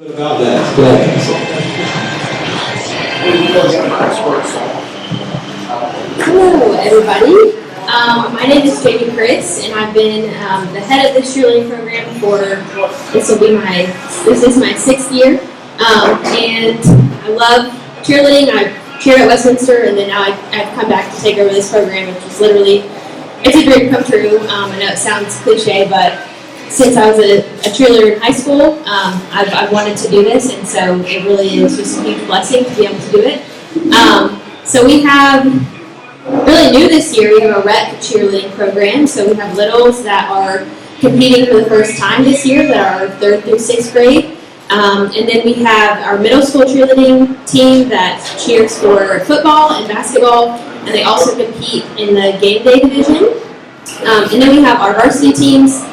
About that. Go ahead. Hello, everybody. My name is Jaime Criss, and I've been the head of this cheerleading program for this is my 6th year. And I love cheerleading. I cheered at Westminster, and then now I've come back to take over this program, which is literally it's a dream come true. I know it sounds cliche, but since I was a cheerleader in high school, I've wanted to do this, and so it really is just a huge blessing to be able to do it. So we have, really new this year, we have a rec cheerleading program. So we have littles that are competing for the first time this year that are 3rd through 6th grade. And then we have our middle school cheerleading team that cheers for football and basketball, and they also compete in the game day division. And then we have our varsity teams.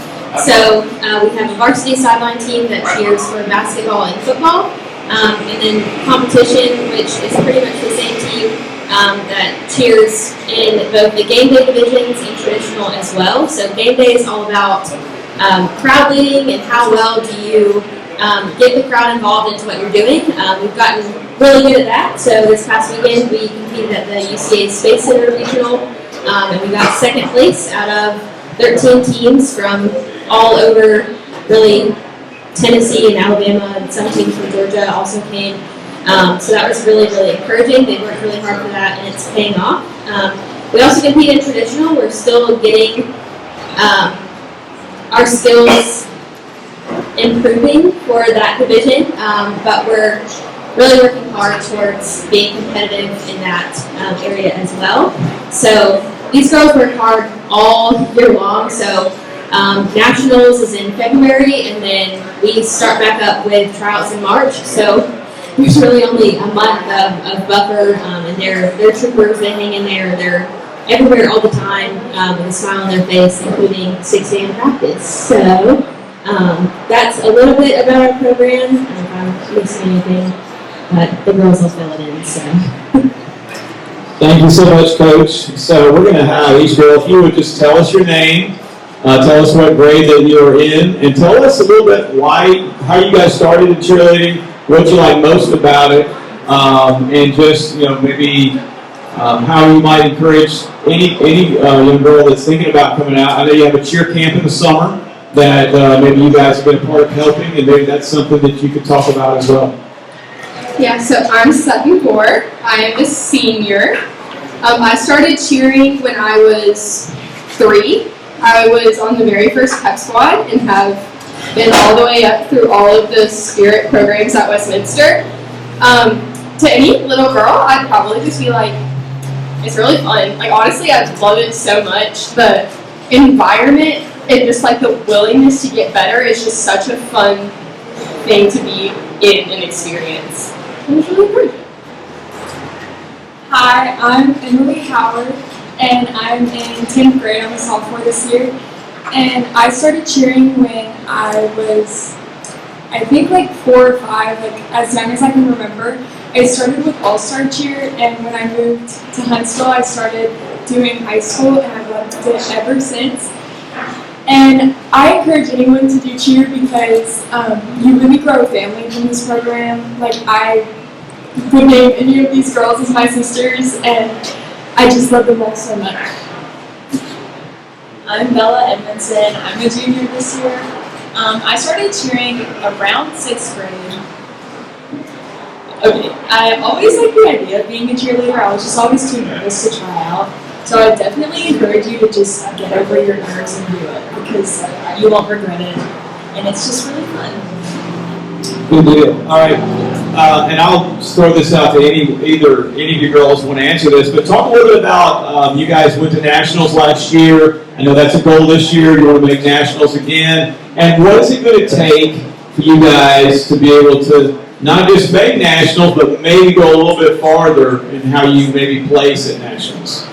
So we have a varsity sideline team that cheers for basketball and football, and then competition, which is pretty much the same team that cheers in both the game day divisions and traditional as well. So game day is all about crowd leading and how well do you get the crowd involved into what you're doing. We've gotten really good at that. So this past weekend we competed at the UCA Space Center Regional, and we got 2nd place out of 13 teams from all over, really, Tennessee and Alabama, and some teams from Georgia also came. So that was really, really encouraging. They worked really hard for that, and it's paying off. We also compete in traditional. We're still getting our skills improving for that division, but we're really working hard towards being competitive in that area as well. So these girls work hard all year long. So Nationals is in February, and then we start back up with tryouts in March. So there's really only a month of buffer, and they're troopers. They hang in there. They're everywhere all the time with a smile on their face, including 6 a.m. practice. So that's a little bit about our program. If I'm missing anything, but the girls will fill it in. So. Thank you so much, Coach. So we're going to have each girl, if you would just tell us your name, tell us what grade that you're in, and tell us a little bit how you guys started in cheerleading, what you like most about it, and just maybe how you might encourage any young girl that's thinking about coming out. I know you have a cheer camp in the summer that maybe you guys have been a part of helping, and maybe that's something that you could talk about as well. Yeah, so I'm Sutton Gore. I am a senior. I started cheering when I was 3. I was on the very first pep squad and have been all the way up through all of the spirit programs at Westminster. To any little girl, I'd probably just be like, it's really fun. Like, honestly, I love it so much. The environment and just like the willingness to get better is just such a fun thing to be in and experience. It was really good. Hi, I'm Emily Howard, and I'm in 10th grade. I'm a sophomore this year. And I started cheering when I was, I think, like 4 or 5, like as young as I can remember. I started with All-Star Cheer, and when I moved to Huntsville, I started doing high school, and I've loved it ever since. And I encourage anyone to do cheer because you really grow a family from this program. Like, I would name any of these girls as my sisters, and I just love them all so much. I'm Bella Edmonson. I'm a junior this year. I started cheering around 6th grade. Okay, I always liked the idea of being a cheerleader. I was just always too nervous to try out. So I definitely encourage you to just get over your nerves and do it because you won't regret it. And it's just really fun. Good deal. All right. And I'll just throw this out to any of you girls want to answer this, but talk a little bit about you guys went to nationals last year. I know that's a goal this year. You want to make nationals again. And what is it going to take for you guys to be able to not just make nationals, but maybe go a little bit farther in how you maybe place at nationals?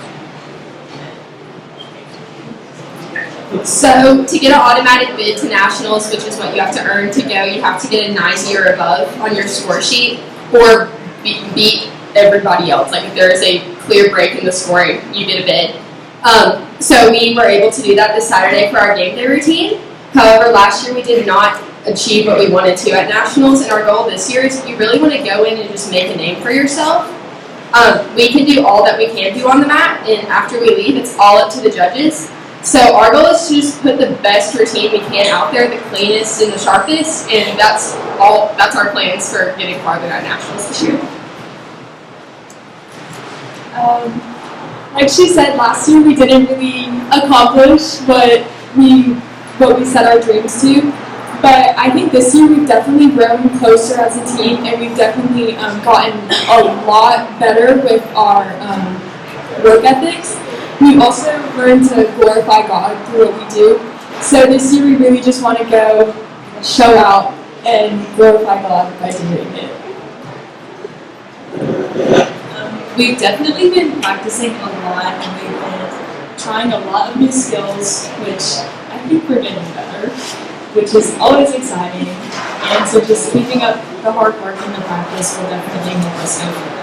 So to get an automatic bid to nationals, which is what you have to earn to go, you have to get a 90 or above on your score sheet, or beat everybody else. Like if there is a clear break in the scoring, you get a bid. So we were able to do that this Saturday for our game day routine. However, last year we did not achieve what we wanted to at nationals. And our goal this year is if you really want to go in and just make a name for yourself, we can do all that we can do on the mat, and after we leave, it's all up to the judges. So our goal is to just put the best routine we can out there, the cleanest and the sharpest, and that's our plans for getting farther at nationals this year. Like she said, last year we didn't really accomplish what we set our dreams to, but I think this year we've definitely grown closer as a team, and we've definitely gotten a lot better with our work ethics. We've also learned to glorify God through what we do. So this year we really just want to go show out and glorify God by doing it. We've definitely been practicing a lot, and we've been trying a lot of new skills, which I think we're getting better, which is always exciting. And so just keeping up the hard work and the practice will definitely help us go further.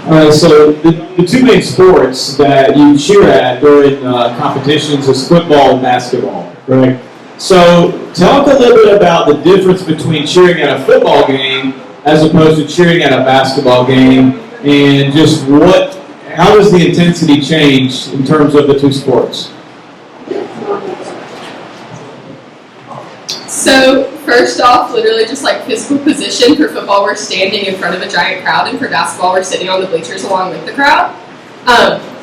All right, so the two main sports that you cheer at during competitions is football and basketball, right? So talk a little bit about the difference between cheering at a football game as opposed to cheering at a basketball game, and just how does the intensity change in terms of the two sports? So first off, literally just like physical position. For football, we're standing in front of a giant crowd, and for basketball, we're sitting on the bleachers along with the crowd.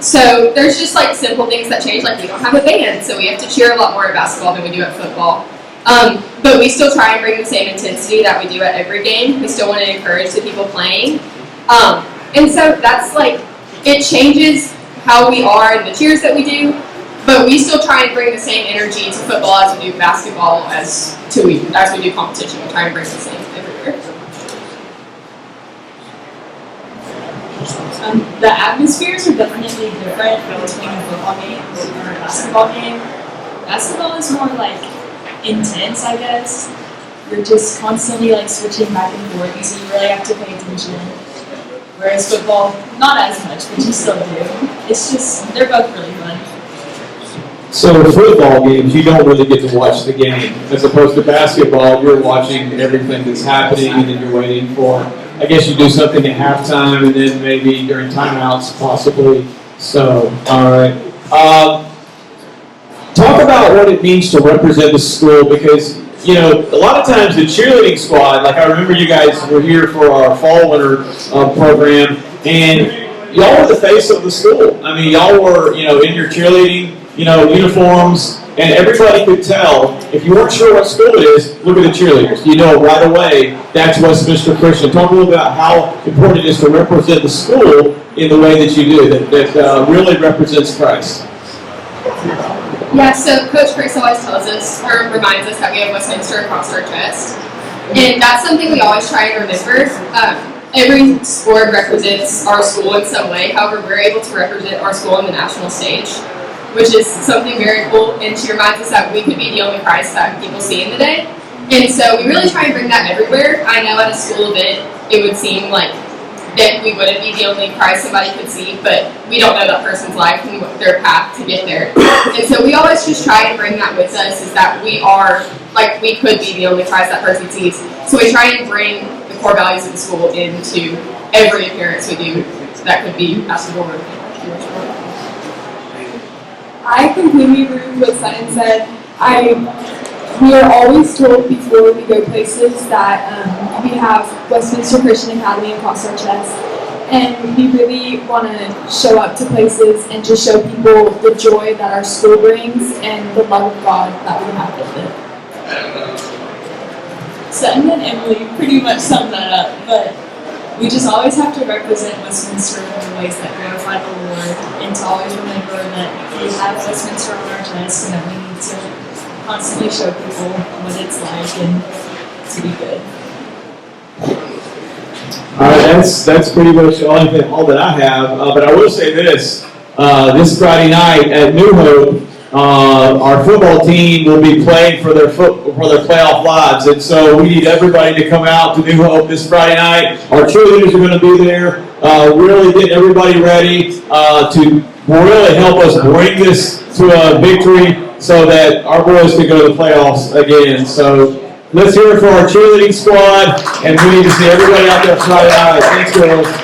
So there's just like simple things that change, like we don't have a band, so we have to cheer a lot more at basketball than we do at football. But we still try and bring the same intensity that we do at every game. We still want to encourage the people playing. And so that's like, it changes how we are and the cheers that we do, but we still try and bring the same energy to football as we do basketball as we do competition. We try and bring the same everywhere. The atmospheres are definitely different between a football game or a basketball game. Basketball is more like intense, I guess. You're just constantly like switching back and forth, so you really have to pay attention. Whereas football, not as much, but you still do. It's just, they're both really fun. So in football games, you don't really get to watch the game. As opposed to basketball, you're watching everything that's happening, and then you're waiting for, I guess you do something at halftime, and then maybe during timeouts, possibly. So, all right. Talk about what it means to represent the school, because, you know, a lot of times the cheerleading squad, like I remember you guys were here for our fall-winter program, and y'all were the face of the school. I mean, y'all were, you know, in your cheerleading, you know, uniforms, and everybody could tell. If you weren't sure what school it is, look at the cheerleaders. You know right away that's Westminster Christian. Talk a little about how important it is to represent the school in the way that you do, that really represents Christ. Yeah, so Coach Criss always tells us, or reminds us, that we have Westminster across our chest. And that's something we always try and remember. Every sport represents our school in some way. However, we're able to represent our school on the national stage, which is something very cool. And she reminds us that we could be the only Christ that people see in the day. And so we really try and bring that everywhere. I know at a school event, it would seem like that we wouldn't be the only Christ somebody could see, but we don't know that person's life and their path to get there. And so we always just try and bring that with us, is that we are, like, we could be the only Christ that person sees. So we try and bring the core values of the school into every appearance we do. So that could be basketball or I completely agree with what Sutton said. We are always told before we go places that we have Westminster Christian Academy across our chest, and we really want to show up to places and just show people the joy that our school brings and the love of God that we have with it. Sutton and Emily pretty much summed that up, but we just always have to represent Westminster in the ways that glorify the Lord, and to always remember that we have Westminster on our chest and that we need to constantly show people what it's like and to be good. All right, that's pretty much all that I have. But I will say this: this Friday night at New Hope, our football team will be playing for their playoff lives, and so we need everybody to come out to New Hope this Friday night. Our cheerleaders are going to be there, really getting everybody ready to really help us bring this to a victory. so that our boys could go to the playoffs again. So let's hear it for our cheerleading squad, and we need to see everybody out there Friday night. Thanks, girls.